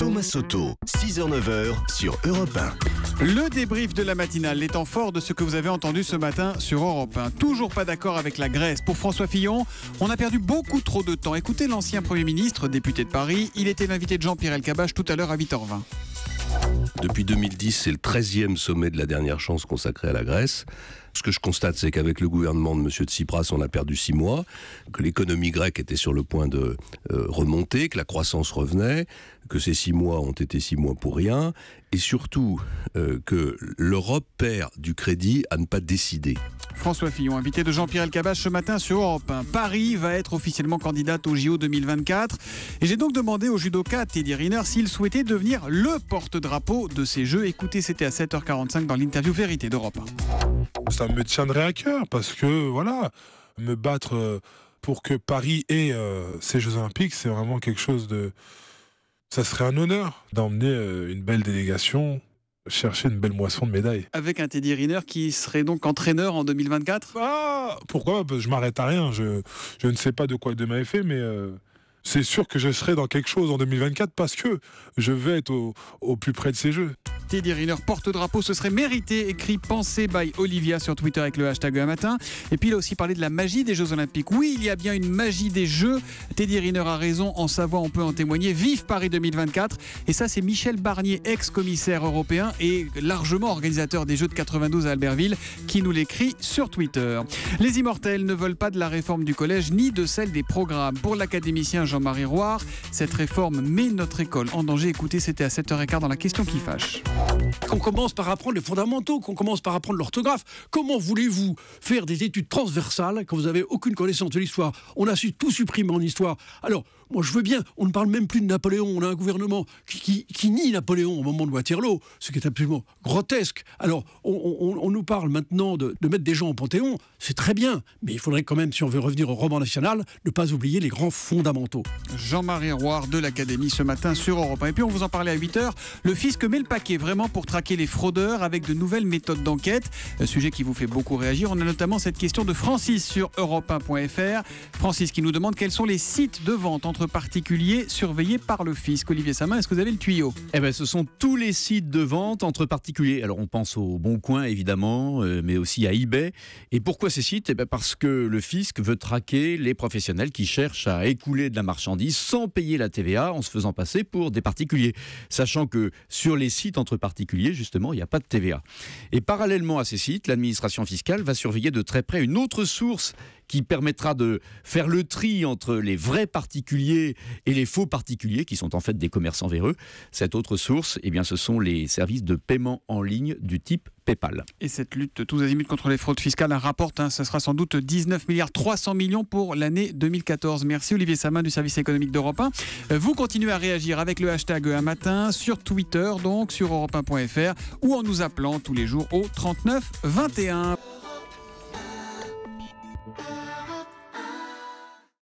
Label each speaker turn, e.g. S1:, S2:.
S1: Thomas Soto, 6h-9h sur Europe 1.
S2: Le débrief de la matinale, les temps forts de ce que vous avez entendu ce matin sur Europe 1. Toujours pas d'accord avec la Grèce. Pour François Fillon, on a perdu beaucoup trop de temps. Écoutez l'ancien Premier ministre, député de Paris. Il était l'invité de Jean-Pierre Elkabbach tout à l'heure à 8h20.
S3: Depuis 2010, c'est le 13e sommet de la dernière chance consacré à la Grèce. Ce que je constate, c'est qu'avec le gouvernement de M. Tsipras, on a perdu 6 mois, que l'économie grecque était sur le point de remonter, que la croissance revenait, que ces 6 mois ont été 6 mois pour rien, et surtout que l'Europe perd du crédit à ne pas décider.
S2: François Fillon, invité de Jean-Pierre Elkabbach ce matin sur Europe 1. Paris va être officiellement candidate au JO 2024. Et j'ai donc demandé au judoka Teddy Riner s'il souhaitait devenir le porte-drapeau de ces Jeux. Écoutez, c'était à 7h45 dans l'interview Vérité d'Europe 1.
S4: Ça me tiendrait à cœur parce que, voilà, me battre pour que Paris ait ces Jeux Olympiques, c'est vraiment quelque chose de... Ça serait un honneur d'emmener une belle délégation chercher une belle moisson de médailles.
S2: Avec un Teddy Riner qui serait donc entraîneur en 2024 ?
S4: Ah, pourquoi ? Parce que je m'arrête à rien. Je ne sais pas de quoi demain est fait, mais c'est sûr que je serai dans quelque chose en 2024 parce que je vais être au plus près de ces Jeux.
S2: Teddy Riner porte-drapeau, ce serait mérité, écrit Pensée by Olivia sur Twitter avec le hashtag un matin. Et puis il a aussi parlé de la magie des Jeux Olympiques. Oui, il y a bien une magie des Jeux. Teddy Riner a raison, en Savoie on peut en témoigner. Vive Paris 2024. Et ça c'est Michel Barnier, ex-commissaire européen et largement organisateur des Jeux de 92 à Albertville, qui nous l'écrit sur Twitter. Les immortels ne veulent pas de la réforme du collège ni de celle des programmes. Pour l'académicien Jean-Marie Roire, cette réforme met notre école en danger. Écoutez, c'était à 7h15 dans la question qui fâche.
S5: Qu'on commence par apprendre les fondamentaux, qu'on commence par apprendre l'orthographe. Comment voulez-vous faire des études transversales quand vous n'avez aucune connaissance de l'histoire ? On a su tout supprimer en histoire. Alors, moi je veux bien, on ne parle même plus de Napoléon. On a un gouvernement qui nie Napoléon au moment de Waterloo, ce qui est absolument grotesque. Alors, on nous parle maintenant de mettre des gens au Panthéon, c'est très bien, mais il faudrait quand même, si on veut revenir au roman national, ne pas oublier les grands fondamentaux.
S2: Jean-Marie Roire de l'Académie ce matin sur Europe 1. Et puis on vous en parlait à 8h, le fisc met le paquet vraiment pour traquer les fraudeurs avec de nouvelles méthodes d'enquête. Un sujet qui vous fait beaucoup réagir. On a notamment cette question de Francis sur europe1.fr. Francis qui nous demande quels sont les sites de vente entre particuliers surveillés par le fisc. Olivier Samin, est-ce que vous avez le tuyau ?
S6: Ce sont tous les sites de vente entre particuliers. Alors on pense au Bon Coin évidemment, mais aussi à eBay. Et pourquoi ces sites ? Parce que le fisc veut traquer les professionnels qui cherchent à écouler de la marchandise sans payer la TVA en se faisant passer pour des particuliers. Sachant que sur les sites entre particuliers, justement, il n'y a pas de TVA. Et parallèlement à ces sites, l'administration fiscale va surveiller de très près une autre source qui permettra de faire le tri entre les vrais particuliers et les faux particuliers, qui sont en fait des commerçants véreux. Cette autre source, ce sont les services de paiement en ligne du type PayPal.
S2: Et cette lutte tous azimuts contre les fraudes fiscales rapporte, ça sera sans doute 19 milliards 300 millions pour l'année 2014. Merci Olivier Samin du service économique d'Europe 1. Vous continuez à réagir avec le hashtag un matin sur Twitter, donc sur europe1.fr ou en nous appelant tous les jours au 39 21.